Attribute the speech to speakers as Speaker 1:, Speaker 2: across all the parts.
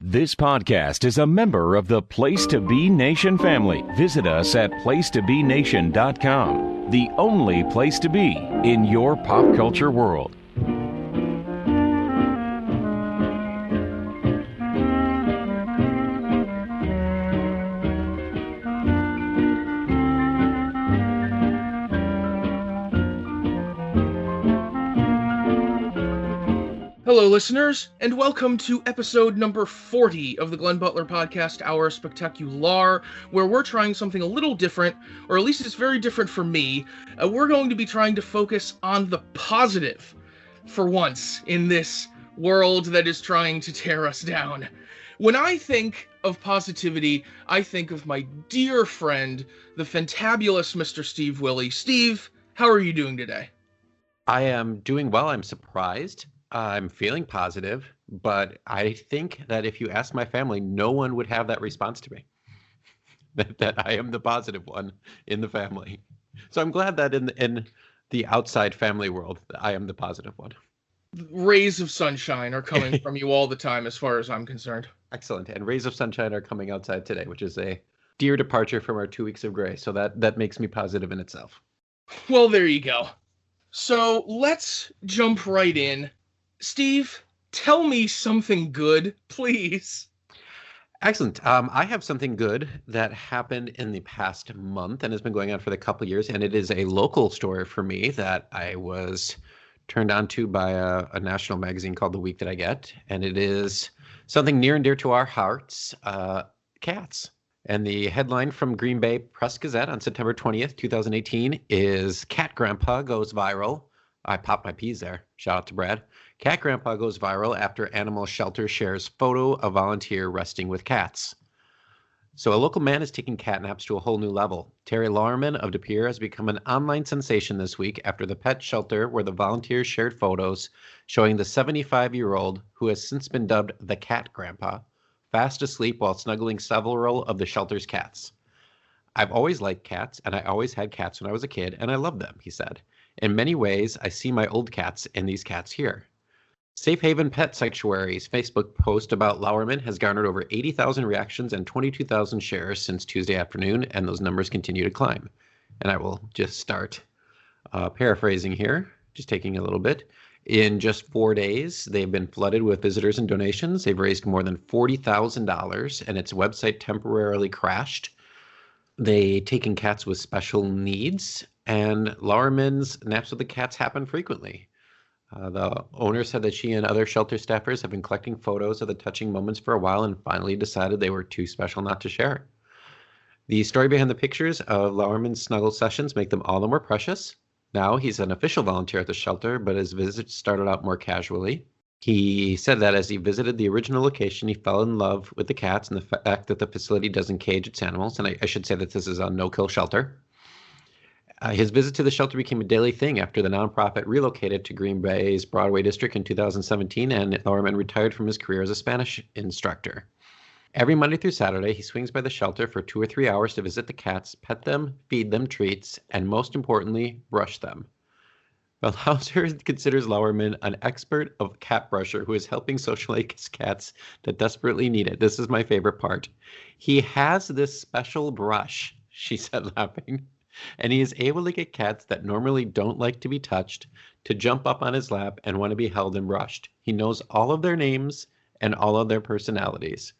Speaker 1: This podcast is a member of the Place to Be Nation family. Visit us at placetobenation.com, the only place to be in your pop culture world.
Speaker 2: Hello, listeners, and welcome to episode number 40 of the Glenn Butler Podcast, Our Spectacular, where we're trying something a little different, or at least it's very different for me. We're going to be trying to focus on the positive for once in this world that is trying to tear us down. When I think of positivity, I think of my dear friend, the fantabulous Mr. Steve Wille. Steve, how are you doing today?
Speaker 3: I am doing well. I'm surprised. I'm feeling positive, but I think that if you ask my family, no one would have that response to me, that I am the positive one in the family. So I'm glad that in the outside family world, I am the positive one.
Speaker 2: Rays of sunshine are coming from you all the time, as far as I'm concerned.
Speaker 3: Excellent. And rays of sunshine are coming outside today, which is a dear departure from our 2 weeks of gray. So that makes me positive in itself.
Speaker 2: Well, there you go. So let's jump right in. Steve, tell me something good, please.
Speaker 3: Excellent. I have something good that happened in the past month and has been going on for a couple of years, and it is a local story for me that I was turned on to by a national magazine called The Week That I Get, and it is something near and dear to our hearts, cats. And the headline from Green Bay Press-Gazette on September 20th, 2018 is Cat Grandpa Goes Viral. I popped my peas there. Shout out to Brad. Cat Grandpa goes viral after animal shelter shares photo of volunteer resting with cats. So a local man is taking cat naps to a whole new level. Terry Lauerman of De Pere has become an online sensation this week after the pet shelter where the volunteers shared photos showing the 75-year-old, who has since been dubbed the Cat Grandpa, fast asleep while snuggling several of the shelter's cats. I've always liked cats, and I always had cats when I was a kid, and I love them, he said. In many ways, I see my old cats in these cats here. Safe Haven Pet Sanctuary's Facebook post about Lauerman has garnered over 80,000 reactions and 22,000 shares since Tuesday afternoon, and those numbers continue to climb. And I will just start paraphrasing here, just taking a little bit. In just 4 days, they've been flooded with visitors and donations. They've raised more than $40,000, and its website temporarily crashed. They take in cats with special needs, and Lauerman's naps with the cats happen frequently. The owner said that she and other shelter staffers have been collecting photos of the touching moments for a while and finally decided they were too special not to share. The story behind the pictures of Lauerman's snuggle sessions make them all the more precious. Now he's an official volunteer at the shelter, but his visits started out more casually. He said that as he visited the original location, he fell in love with the cats and the fact that the facility doesn't cage its animals. And I should say that this is a no-kill shelter. His visit to the shelter became a daily thing after the nonprofit relocated to Green Bay's Broadway district in 2017, and Lauerman retired from his career as a Spanish instructor. Every Monday through Saturday, he swings by the shelter for 2 or 3 hours to visit the cats, pet them, feed them treats, and most importantly, brush them. Hauser considers Lauerman an expert of cat brusher who is helping socialize cats that desperately need it. This is my favorite part. He has this special brush, she said, laughing. And he is able to get cats that normally don't like to be touched to jump up on his lap and want to be held and brushed. He knows all of their names and all of their personalities.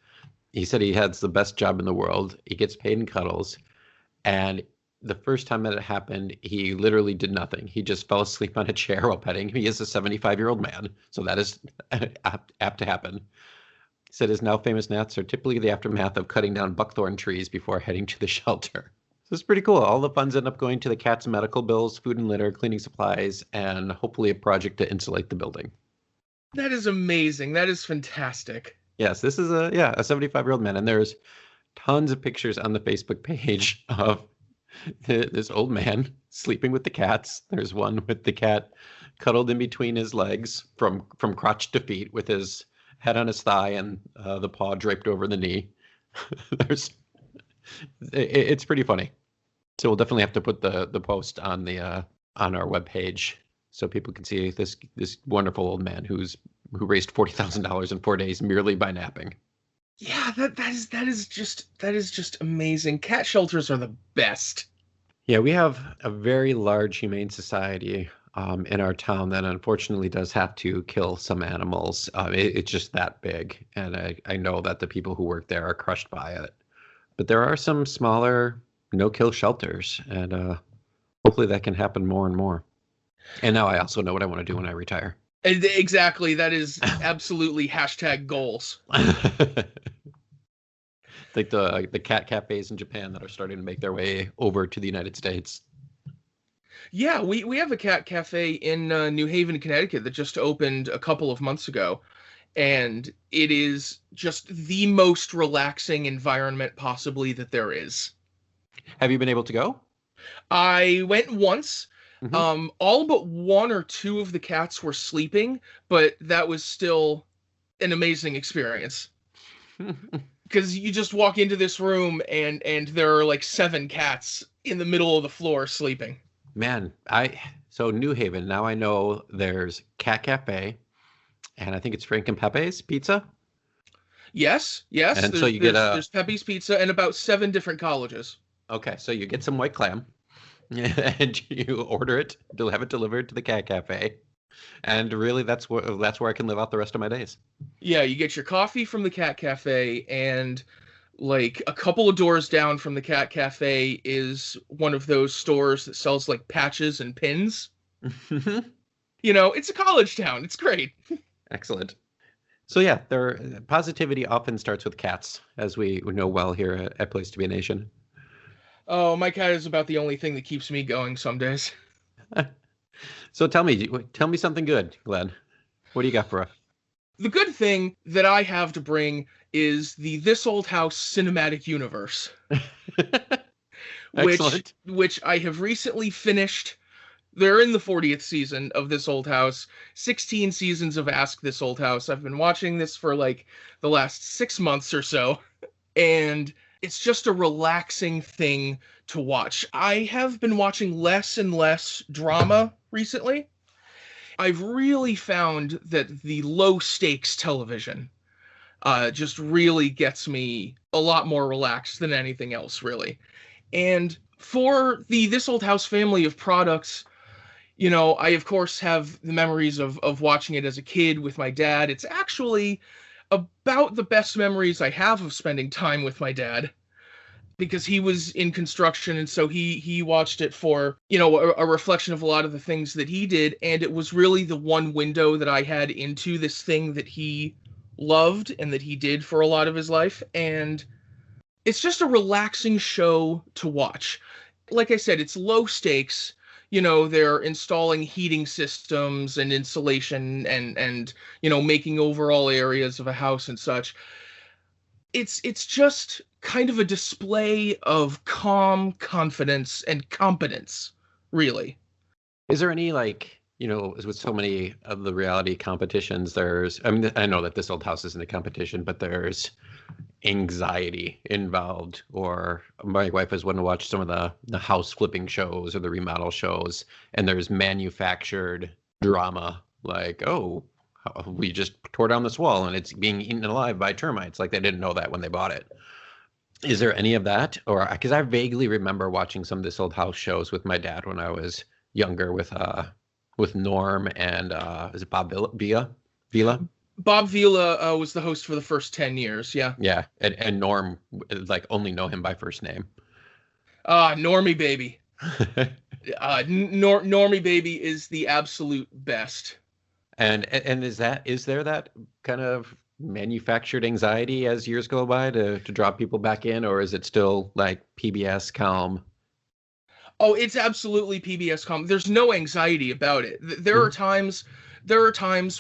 Speaker 3: He said he has the best job in the world. He gets paid in cuddles. And the first time that it happened, he literally did nothing. He just fell asleep on a chair while petting. He is a 75-year-old man, so that is apt to happen. He said his now famous naps are typically the aftermath of cutting down buckthorn trees before heading to the shelter. So it's pretty cool. All the funds end up going to the cat's medical bills, food and litter, cleaning supplies, and hopefully a project to insulate the building.
Speaker 2: That is amazing. That is fantastic.
Speaker 3: Yes, this is a 75-year-old man, and there's tons of pictures on the Facebook page of this old man sleeping with the cats. There's one with the cat cuddled in between his legs from crotch to feet with his head on his thigh and the paw draped over the knee. It's pretty funny. So we'll definitely have to put the post on our webpage so people can see this wonderful old man who raised $40,000 in 4 days merely by napping.
Speaker 2: Yeah, that is just amazing. Cat shelters are the best.
Speaker 3: Yeah, we have a very large humane society in our town that unfortunately does have to kill some animals. It's just that big, and I know that the people who work there are crushed by it. But there are some smaller no-kill shelters, and hopefully that can happen more and more. And now I also know what I want to do when I retire.
Speaker 2: Exactly, that is absolutely hashtag goals.
Speaker 3: Like the cat cafes in Japan that are starting to make their way over to the United States.
Speaker 2: Yeah, we have a cat cafe in New Haven, Connecticut that just opened a couple of months ago, and it is just the most relaxing environment possibly that there is.
Speaker 3: Have you been able to go?
Speaker 2: I went once.
Speaker 3: Hmm.
Speaker 2: All but one or two of the cats were sleeping, but that was still an amazing experience. Because you just walk into this room and there are like seven cats in the middle of the floor sleeping.
Speaker 3: Man, so New Haven, now I know there's Cat Cafe, and I think it's Frank and Pepe's Pizza.
Speaker 2: Yes, yes.
Speaker 3: And so you get
Speaker 2: There's Pepe's Pizza and about seven different colleges.
Speaker 3: okay, so you get some white clam, and you order it, they'll have it delivered to the Cat Cafe, and really that's where I can live out the rest of my days.
Speaker 2: Yeah, you get your coffee from the Cat Cafe, and like a couple of doors down from the Cat Cafe is one of those stores that sells like patches and pins. You know, it's a college town. It's great.
Speaker 3: Excellent. So yeah, positivity often starts with cats, as we know well here at Place to Be a Nation.
Speaker 2: Oh, my cat is about the only thing that keeps me going some days.
Speaker 3: So tell me something good, Glenn. What do you got for us?
Speaker 2: The good thing that I have to bring is the This Old House cinematic universe,
Speaker 3: Excellent.
Speaker 2: which I have recently finished. They're in the 40th season of This Old House, 16 seasons of Ask This Old House. I've been watching this for like the last 6 months or so, and it's just a relaxing thing to watch. I have been watching less and less drama recently. I've really found that the low stakes television just really gets me a lot more relaxed than anything else, really. And for the This Old House family of products, you know, I of course have the memories of watching it as a kid with my dad. It's actually about the best memories I have of spending time with my dad, because he was in construction, and so he watched it for, you know, a reflection of a lot of the things that he did, and it was really the one window that I had into this thing that he loved and that he did for a lot of his life. And it's just a relaxing show to watch. Like I said, it's low stakes. You know, they're installing heating systems and insulation and you know, making overall areas of a house and such. It's just kind of a display of calm confidence and competence, really.
Speaker 3: Is there any, like, you know, with so many of the reality competitions, I mean, I know that This Old House isn't a competition, but there's anxiety involved. Or my wife has wanted to watch some of the house flipping shows or the remodel shows, and there's manufactured drama, like, oh, we just tore down this wall and it's being eaten alive by termites. Like, they didn't know that when they bought it. Is there any of that? Or because I vaguely remember watching some of This Old House shows with my dad when I was younger, with Norm and is it Bob Vila? Vila?
Speaker 2: Bob Vila was the host for the first 10 years, yeah.
Speaker 3: Yeah, and Norm, like, only know him by first name.
Speaker 2: Normie Baby. Normie Baby is the absolute best.
Speaker 3: And is there that kind of manufactured anxiety as years go by to draw people back in, or is it still like PBS calm?
Speaker 2: Oh, it's absolutely PBS calm. There's no anxiety about it. There are times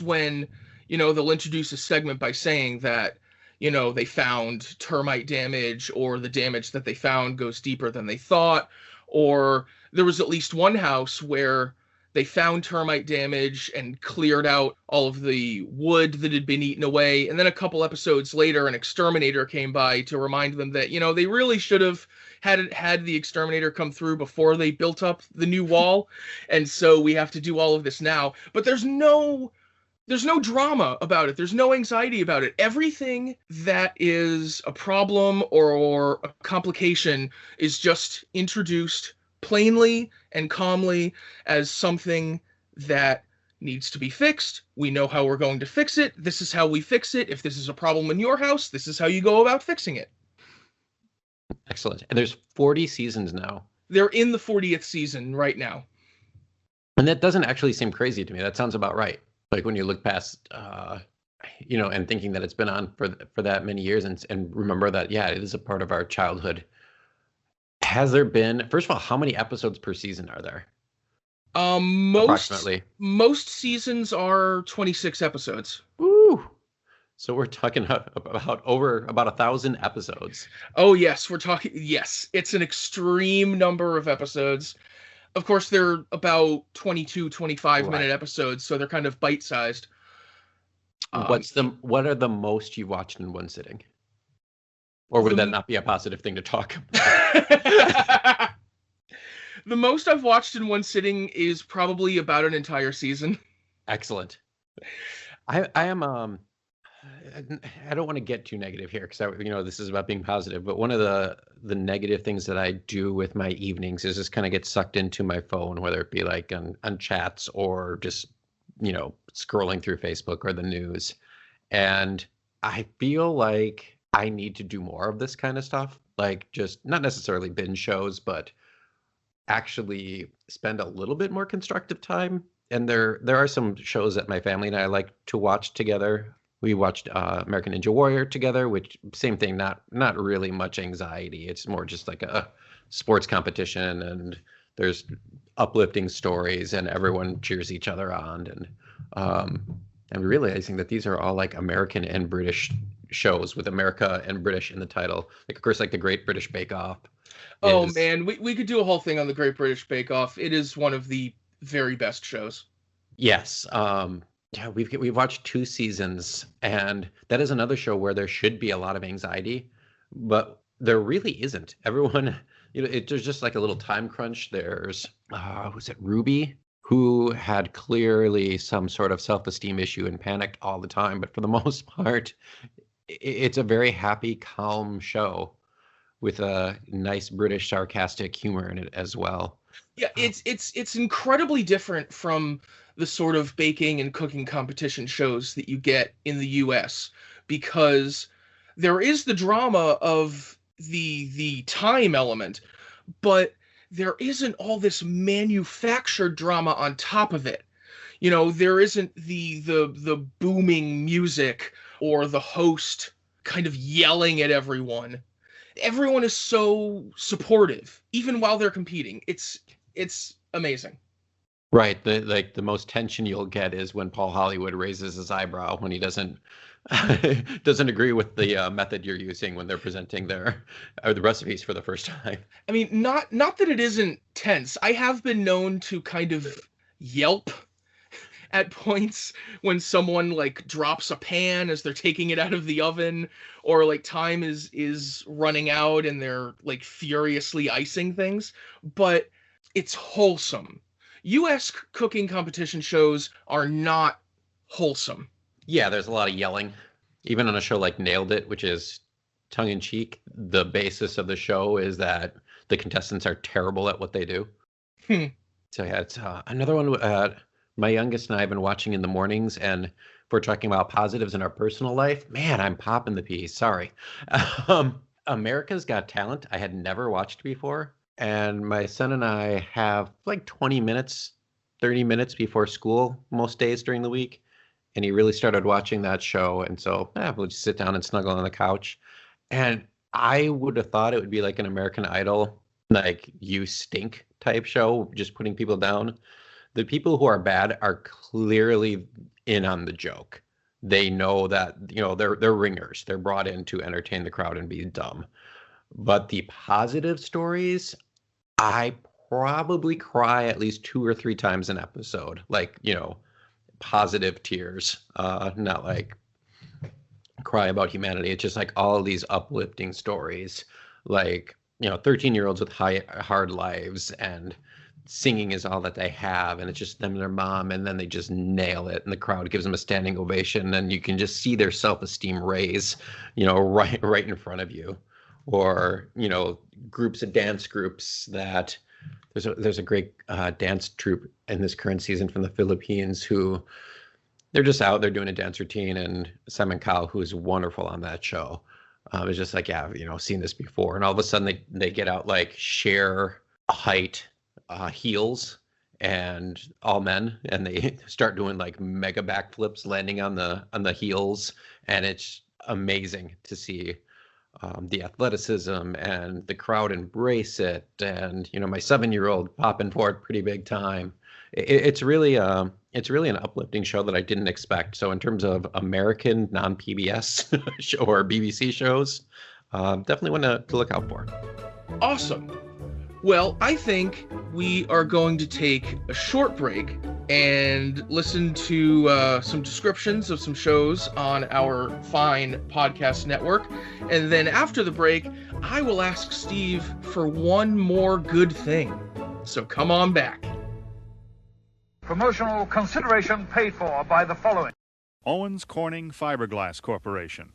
Speaker 2: when, you know, they'll introduce a segment by saying that, you know, they found termite damage, or the damage that they found goes deeper than they thought, or there was at least one house where they found termite damage and cleared out all of the wood that had been eaten away. And then a couple episodes later, an exterminator came by to remind them that, you know, they really should have had the exterminator come through before they built up the new wall. And so we have to do all of this now. But there's no There's no drama about it. There's no anxiety about it. Everything that is a problem or a complication is just introduced plainly and calmly as something that needs to be fixed. We know how we're going to fix it. This is how we fix it. If this is a problem in your house, this is how you go about fixing it.
Speaker 3: Excellent. And there's 40 seasons now.
Speaker 2: They're in the 40th season right now.
Speaker 3: And that doesn't actually seem crazy to me. That sounds about right. Like when you look past, and thinking that it's been on for that many years, and remember that, yeah, it is a part of our childhood. Has there been, first of all, how many episodes per season are there? Approximately.
Speaker 2: Most seasons are 26 episodes.
Speaker 3: Woo! So we're talking about 1,000 episodes.
Speaker 2: Oh yes, yes, it's an extreme number of episodes. Of course, they're about 22, 25-minute episodes, so they're kind of bite-sized.
Speaker 3: What are the most you watched in one sitting? Or would that not be a positive thing to talk about?
Speaker 2: The most I've watched in one sitting is probably about an entire season.
Speaker 3: Excellent. I am I don't want to get too negative here because this is about being positive, but one of the negative things that I do with my evenings is just kind of get sucked into my phone, whether it be like on chats or just scrolling through Facebook or the news. And I feel like I need to do more of this kind of stuff, like just not necessarily binge shows, but actually spend a little bit more constructive time. And there are some shows that my family and I like to watch together. We watched American Ninja Warrior together, which same thing, not really much anxiety. It's more just like a sports competition, and there's uplifting stories, and everyone cheers each other on. And realizing that these are all like American and British shows with America and British in the title. Like, of course, like the Great British Bake Off.
Speaker 2: Oh man, we could do a whole thing on the Great British Bake Off. It is one of the very best shows.
Speaker 3: Yes. Yeah, we've watched 2 seasons, and that is another show where there should be a lot of anxiety, but there really isn't. Everyone, there's just like a little time crunch. There's, was it Ruby, who had clearly some sort of self-esteem issue and panicked all the time, but for the most part, it's a very happy, calm show with a nice British sarcastic humor in it as well.
Speaker 2: Yeah, it's incredibly different from the sort of baking and cooking competition shows that you get in the US, because there is the drama of the time element, but there isn't all this manufactured drama on top of it. There isn't the booming music or the host kind of yelling at everyone. Everyone is so supportive, even while they're competing. It's amazing.
Speaker 3: Right. The most tension you'll get is when Paul Hollywood raises his eyebrow when he doesn't agree with the method you're using when they're presenting the recipes for the first time.
Speaker 2: I mean, not that it isn't tense. I have been known to kind of yelp at points when someone like drops a pan as they're taking it out of the oven, or like time is running out and they're like furiously icing things, but it's wholesome. US cooking competition shows are not wholesome.
Speaker 3: Yeah, there's a lot of yelling. Even on a show like Nailed It, which is tongue-in-cheek, the basis of the show is that the contestants are terrible at what they do. So yeah, it's another one my youngest and I have been watching in the mornings, and if we're talking about positives in our personal life, man, I'm popping the piece. Sorry. America's Got Talent, I had never watched before. And my son and I have like 20 minutes, 30 minutes before school most days during the week. And he really started watching that show. And so we'll just sit down and snuggle on the couch. And I would have thought it would be like an American Idol, like You Stink type show, just putting people down. The people who are bad are clearly in on the joke. They know that, they're ringers. They're brought in to entertain the crowd and be dumb. But the positive stories, I probably cry at least 2 or 3 times an episode. Like, positive tears, not like cry about humanity. It's just like all these uplifting stories, like, 13-year-olds with hard lives, and singing is all that they have, and it's just them and their mom, and then they just nail it, and the crowd gives them a standing ovation, and you can just see their self-esteem raise, right in front of you. Or dance groups that there's a great dance troupe in this current season from the Philippines who they're just out there doing a dance routine, and Simon Cowell, who is wonderful on that show, is just like, yeah, seen this before, and all of a sudden they get out like Cher height heels, and all men, and they start doing like mega backflips landing on the heels, and it's amazing to see the athleticism, and the crowd embrace it, and my 7-year-old popping for it pretty big time. It's really an uplifting show that I didn't expect. So in terms of American non-PBS or BBC shows, definitely one to look out for.
Speaker 2: Awesome. Well, I think we are going to take a short break and listen to some descriptions of some shows on our fine podcast network. And then after the break, I will ask Steve for one more good thing. So come on back.
Speaker 4: Promotional consideration paid for by the following.
Speaker 5: Owens Corning Fiberglass Corporation,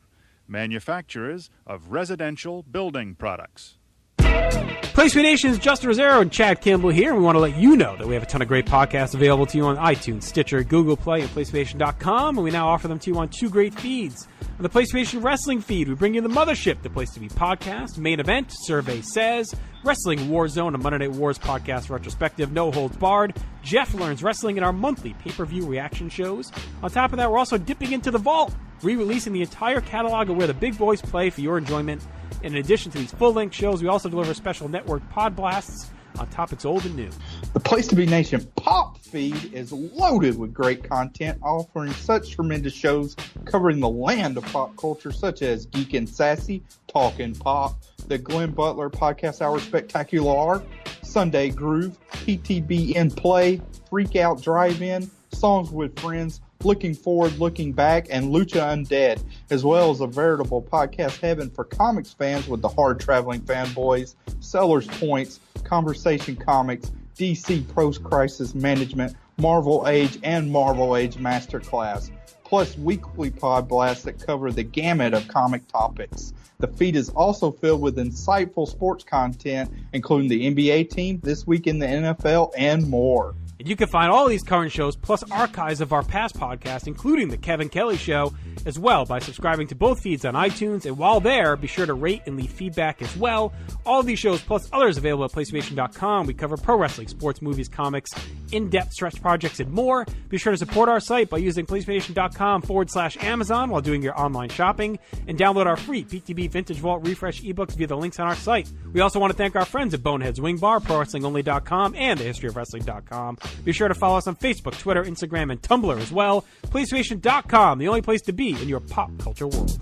Speaker 5: manufacturers of residential building products.
Speaker 6: PlayStation Nation's Justin Rosero and Chad Kimball here, and we want to let you know that we have a ton of great podcasts available to you on iTunes, Stitcher, Google Play, and PlayStation.com, and we now offer them to you on 2 great feeds. On the PlayStation Wrestling feed, we bring you The Mothership, the place to be podcast, Main Event, Survey Says, Wrestling Warzone, a Monday Night Wars podcast retrospective, No Holds Barred, Jeff Learns Wrestling, and our monthly pay-per-view reaction shows. On top of that, we're also dipping into the vault, re-releasing the entire catalog of where the big boys play for your enjoyment. In addition to these full-length shows, we also deliver special network pod blasts on topics old and new.
Speaker 7: The Place to Be Nation Pop feed is loaded with great content, offering such tremendous shows covering the land of pop culture, such as Geek and Sassy, Talkin' Pop, the Glenn Butler Podcast Hour Spectacular, Sunday Groove, PTB in Play, Freak Out Drive-In, Songs with Friends, Looking Forward, Looking Back, and Lucha Undead, as well as a veritable podcast heaven for comics fans with the hard-traveling fanboys, Sellers Points, Conversation Comics, DC Post-Crisis Management, Marvel Age, and Marvel Age Masterclass, plus weekly pod blasts that cover the gamut of comic topics. The feed is also filled with insightful sports content, including the NBA team, This Week in the NFL, and more.
Speaker 6: And you can find all these current shows, plus archives of our past podcasts, including The Kevin Kelly Show, as well by subscribing to both feeds on iTunes. And while there, be sure to rate and leave feedback as well. All of these shows, plus others available at PlayStation.com. We cover pro wrestling, sports, movies, comics, in-depth stretch projects, and more. Be sure to support our site by using PlayStation.com/Amazon while doing your online shopping. And download our free PTB Vintage Vault Refresh ebooks via the links on our site. We also want to thank our friends at Boneheads Wing Bar, ProWrestlingOnly.com, and TheHistoryOfWrestling.com. Be sure to follow us on Facebook, Twitter, Instagram, and Tumblr as well. PlayStation.com, the only place to be in your pop culture world.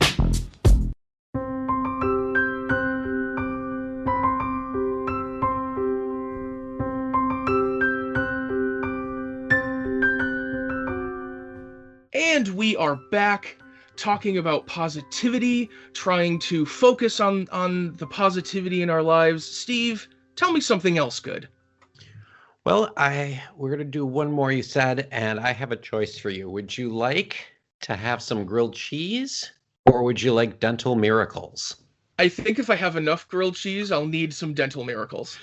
Speaker 2: And we are back talking about positivity, trying to focus on the positivity in our lives. Steve, tell me something else good.
Speaker 3: Well, we're going to do one more, you said, and I have a choice for you. Would you like to have some grilled cheese, or would you like dental miracles?
Speaker 2: I think if I have enough grilled cheese, I'll need some dental miracles.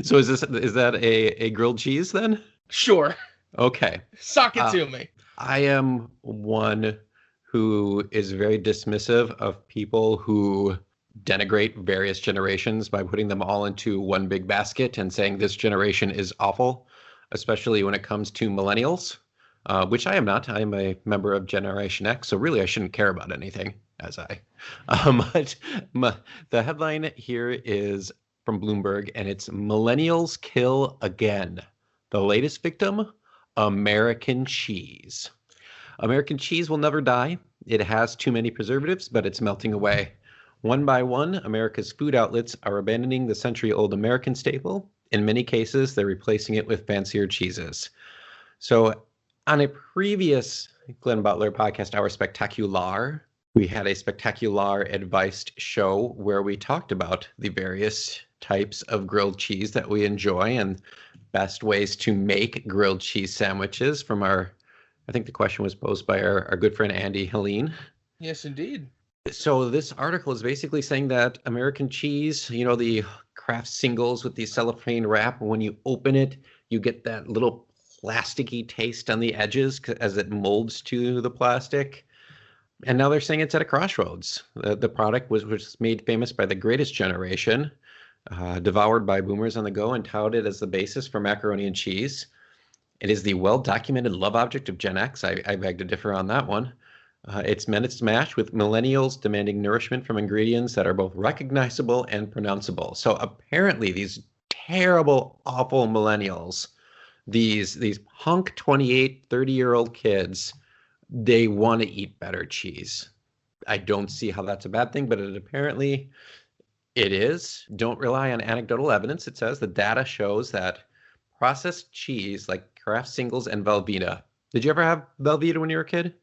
Speaker 3: So is that a grilled cheese then?
Speaker 2: Sure.
Speaker 3: Okay.
Speaker 2: Sock it to me.
Speaker 3: I am one who is very dismissive of people who denigrate various generations by putting them all into one big basket and saying this generation is awful, especially when it comes to millennials, which I am not. I am a member of Generation X, so really I shouldn't care about anything, but the headline here is from Bloomberg, and it's Millennials Kill Again. The latest victim, American cheese. American cheese will never die. It has too many preservatives, but it's melting away. One by one, America's food outlets are abandoning the century-old American staple. In many cases, they're replacing it with fancier cheeses. So on a previous Glenn Butler Podcast Hour Spectacular, We had a spectacular advised show where we talked about the various types of grilled cheese that we enjoy and best ways to make grilled cheese sandwiches from I think the question was posed by our good friend Andy Helene.
Speaker 2: Yes, indeed.
Speaker 3: So this article is basically saying that American cheese, the Kraft singles with the cellophane wrap, when you open it, you get that little plasticky taste on the edges as it molds to the plastic. And now they're saying it's at a crossroads. The product was made famous by the greatest generation, devoured by boomers on the go and touted as the basis for macaroni and cheese. It is the well-documented love object of Gen X. I beg to differ on that one. It's meant its match with millennials demanding nourishment from ingredients that are both recognizable and pronounceable. So apparently these terrible, awful millennials, these hunk 28, 30-year-old kids, they want to eat better cheese. I don't see how that's a bad thing, but apparently it is. Don't rely on anecdotal evidence. It says the data shows that processed cheese like Kraft Singles and Velveeta. Did you ever have Velveeta when you were a kid?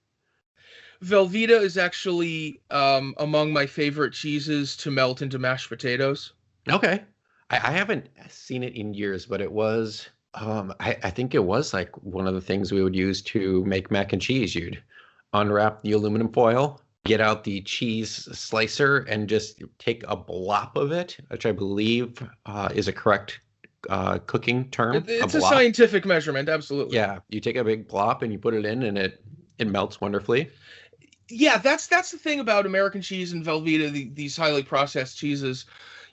Speaker 2: Velveeta is actually among my favorite cheeses to melt into mashed potatoes.
Speaker 3: Okay. I haven't seen it in years, but it was, I think it was like one of the things we would use to make mac and cheese. You'd unwrap the aluminum foil, get out the cheese slicer, and just take a blop of it, which I believe is a correct cooking term.
Speaker 2: It's a scientific measurement, absolutely.
Speaker 3: Yeah, you take a big blop and you put it in, and it melts wonderfully.
Speaker 2: Yeah, that's the thing about American cheese and Velveeta, these highly processed cheeses.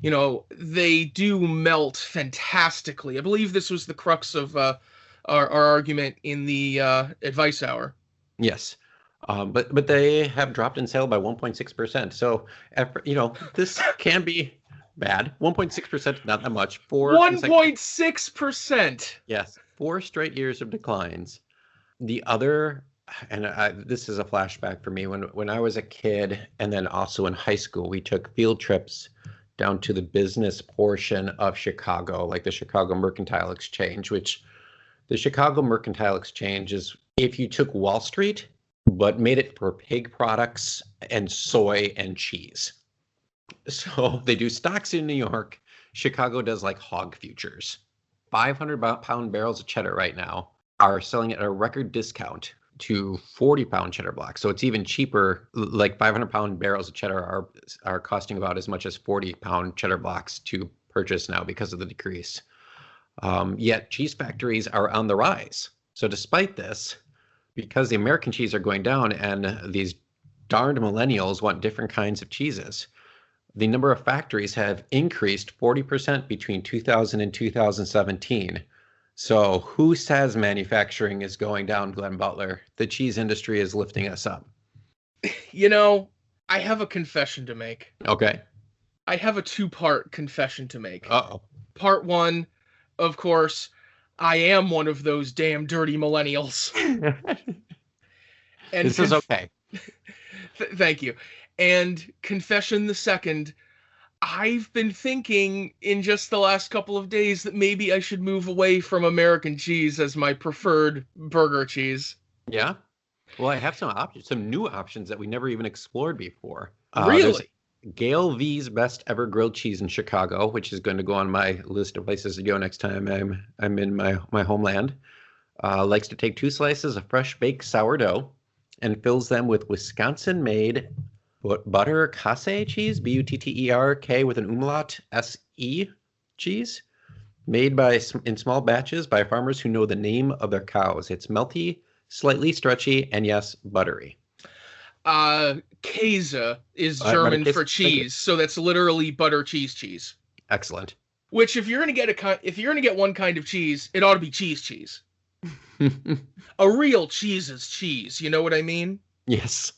Speaker 2: They do melt fantastically. I believe this was the crux of our argument in the advice hour.
Speaker 3: Yes. But they have dropped in sale by 1.6%. So, this can be bad. 1.6%, not that much.
Speaker 2: 1.6%.
Speaker 3: Yes, 4 straight years of declines. The other, and this is a flashback for me, when I was a kid and then also in high school, we took field trips down to the business portion of Chicago, like the Chicago Mercantile Exchange, which the Chicago Mercantile Exchange is if you took Wall Street, but made it for pig products and soy and cheese. So they do stocks in New York. Chicago does like hog futures. 500-pound barrels of cheddar right now are selling at a record discount to 40-pound cheddar blocks. So it's even cheaper. Like 500-pound barrels of cheddar are costing about as much as 40-pound cheddar blocks to purchase now because of the decrease. Yet cheese factories are on the rise. So despite this, because the American cheese are going down and these darned millennials want different kinds of cheeses, the number of factories have increased 40% between 2000 and 2017. So who says manufacturing is going down, Glenn Butler? The cheese industry is lifting us up.
Speaker 2: I have a confession to make.
Speaker 3: Okay.
Speaker 2: I have a 2-part confession to make.
Speaker 3: Uh-oh.
Speaker 2: Part 1, of course, I am one of those damn dirty millennials. And
Speaker 3: this is okay.
Speaker 2: Thank you. And confession the second, I've been thinking in just the last couple of days that maybe I should move away from American cheese as my preferred burger cheese.
Speaker 3: Yeah. Well, I have some new options that we never even explored before.
Speaker 2: Really?
Speaker 3: Gail V's Best Ever Grilled Cheese in Chicago, which is going to go on my list of places to go next time I'm in my homeland. Likes to take 2 slices of fresh baked sourdough and fills them with Wisconsin-made butter casse cheese, Butterk with an umlaut, SE cheese, made in small batches by farmers who know the name of their cows. It's melty, slightly stretchy, and yes, buttery.
Speaker 2: Käse is German for cheese, so that's literally butter cheese.
Speaker 3: Excellent.
Speaker 2: Which, if you're gonna get one kind of cheese, it ought to be cheese. A real cheese is cheese. You know what I mean?
Speaker 3: Yes.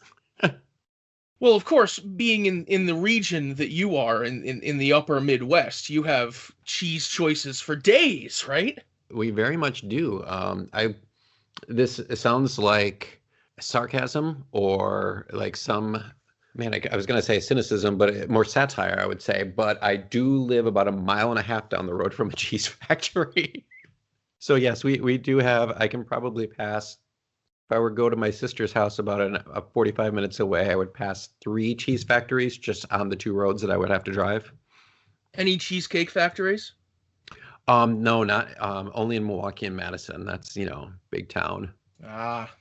Speaker 2: Well, of course, being in the region that you are, in the upper Midwest, you have cheese choices for days, right?
Speaker 3: We very much do. This sounds like sarcasm or like some, I was going to say cynicism, but more satire, I would say. But I do live about 1.5 miles down the road from a cheese factory. So yes, we do have, I can probably pass If I were to go to my sister's house about 45 minutes away, I would pass 3 cheese factories just on the 2 roads that I would have to drive.
Speaker 2: Any cheesecake factories?
Speaker 3: No, not only in Milwaukee and Madison. That's, big town.
Speaker 2: Ah.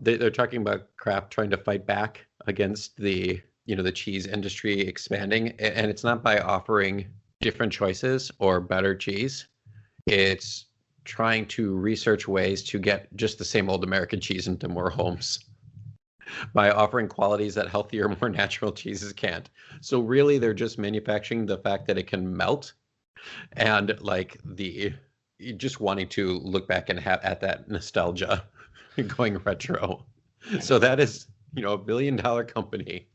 Speaker 3: They're talking about Kraft trying to fight back against the cheese industry expanding, and it's not by offering different choices or better cheese. It's trying to research ways to get just the same old American cheese into more homes by offering qualities that healthier, more natural cheeses can't. So really, they're just manufacturing the fact that it can melt, and like just wanting to look back and have at that nostalgia, going retro. So that is, a $1 billion company,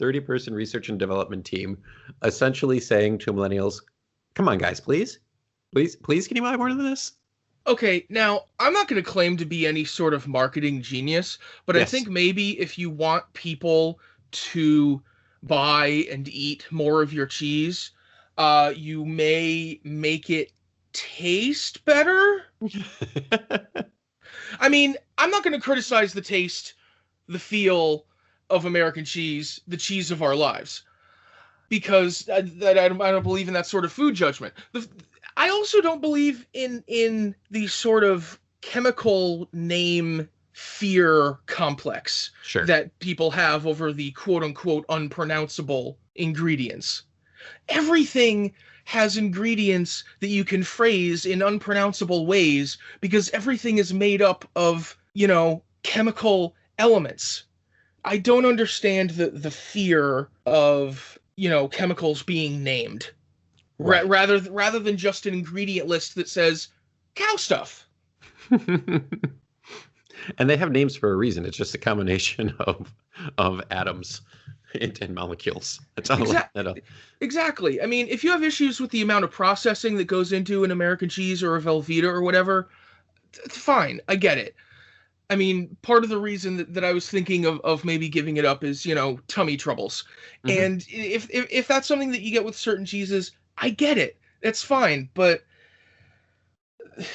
Speaker 3: 30-person research and development team, essentially saying to millennials, "Come on, guys, please, can you buy more than this?"
Speaker 2: Okay, now, I'm not going to claim to be any sort of marketing genius, but
Speaker 3: Yes.
Speaker 2: I think maybe if you want people to buy and eat more of your cheese, you may make it taste better. I mean, I'm not going to criticize the taste, the feel of American cheese, the cheese of our lives, because I don't believe in that sort of food judgment. I also don't believe in the sort of chemical name fear complex
Speaker 3: Sure.
Speaker 2: that people have over the quote-unquote unpronounceable ingredients. Everything has ingredients that you can phrase in unpronounceable ways because everything is made up of, chemical elements. I don't understand the fear of, chemicals being named.
Speaker 3: Right.
Speaker 2: Rather than just an ingredient list that says cow stuff.
Speaker 3: And they have names for a reason. It's just a combination of atoms and molecules. That's all.
Speaker 2: Exactly. I mean, if you have issues with the amount of processing that goes into an American cheese or a Velveeta or whatever, fine. I get it. I mean, part of the reason that I was thinking of maybe giving it up is, tummy troubles. Mm-hmm. And if that's something that you get with certain cheeses, I get it. That's fine. But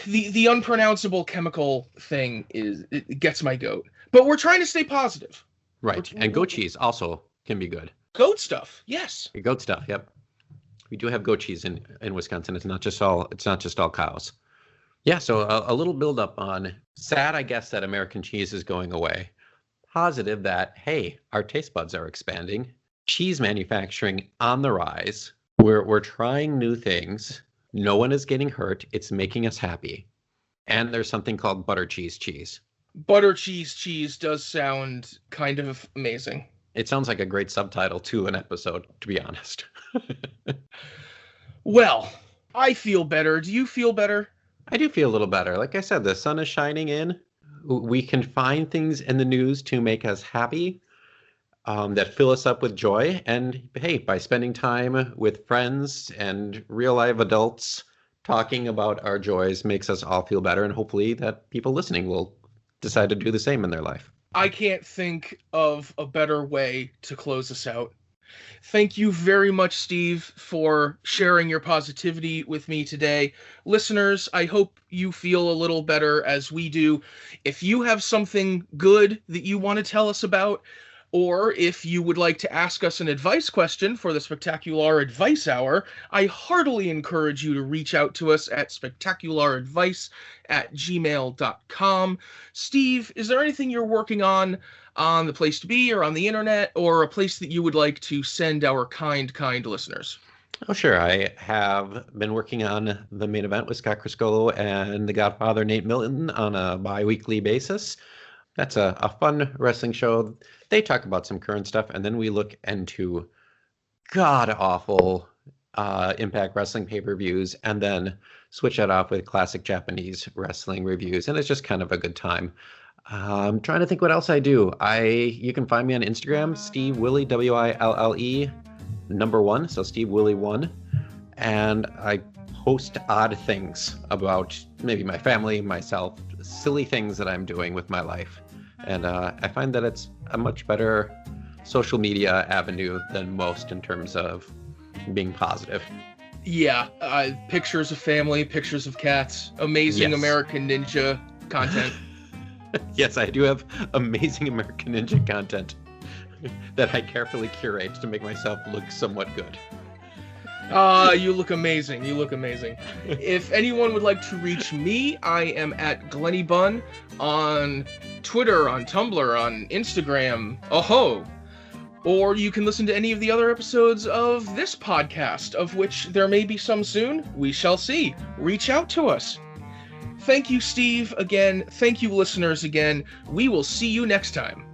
Speaker 2: the unpronounceable chemical thing it gets my goat. But we're trying to stay positive.
Speaker 3: Right. And goat cheese also can be good.
Speaker 2: Goat stuff, yes.
Speaker 3: Goat stuff, yep. We do have goat cheese in Wisconsin. It's not just all cows. Yeah, so a little build up on sad, I guess, that American cheese is going away. Positive that, hey, our taste buds are expanding. Cheese manufacturing on the rise. We're trying new things. No one is getting hurt. It's making us happy. And there's something called butter cheese.
Speaker 2: Butter cheese does sound kind of amazing.
Speaker 3: It sounds like a great subtitle to an episode, to be honest.
Speaker 2: Well, I feel better. Do you feel better?
Speaker 3: I do feel a little better. Like I said, the sun is shining in. We can find things in the news to make us happy, that fill us up with joy. And hey, by spending time with friends and real live adults talking about our joys makes us all feel better. And hopefully that people listening will decide to do the same in their life.
Speaker 2: I can't think of a better way to close us out. Thank you very much, Steve, for sharing your positivity with me today. Listeners, I hope you feel a little better as we do. If you have something good that you want to tell us about, or if you would like to ask us an advice question for the Spectacular Advice Hour, I heartily encourage you to reach out to us at spectacularadvice@gmail.com. Steve, is there anything you're working on the Place to Be or on the internet, or a place that you would like to send our kind listeners?
Speaker 3: Oh, sure. I have been working on The Main Event with Scott Criscolo and the Godfather Nate Milton on a bi-weekly basis. That's a fun wrestling show. They talk about some current stuff, and then we look into god-awful Impact Wrestling pay-per-views, and then switch that off with classic Japanese wrestling reviews, and it's just kind of a good time. I'm trying to think what else I do. You can find me on Instagram, Steve Wille, Wille, #1, so Steve Wille 1, and I post odd things about maybe my family, myself, silly things that I'm doing with my life. And I find that it's a much better social media avenue than most in terms of being positive.
Speaker 2: Yeah, pictures of family, pictures of cats, amazing
Speaker 3: Yes.
Speaker 2: American Ninja content.
Speaker 3: Yes, I do have amazing American Ninja content that I carefully curate to make myself look somewhat good.
Speaker 2: You look amazing. You look amazing. If anyone would like to reach me, I am at Glenny Bunn on Twitter, on Tumblr, on Instagram. Oh-ho! Or you can listen to any of the other episodes of this podcast, of which there may be some soon. We shall see. Reach out to us. Thank you, Steve, again. Thank you, listeners, again. We will see you next time.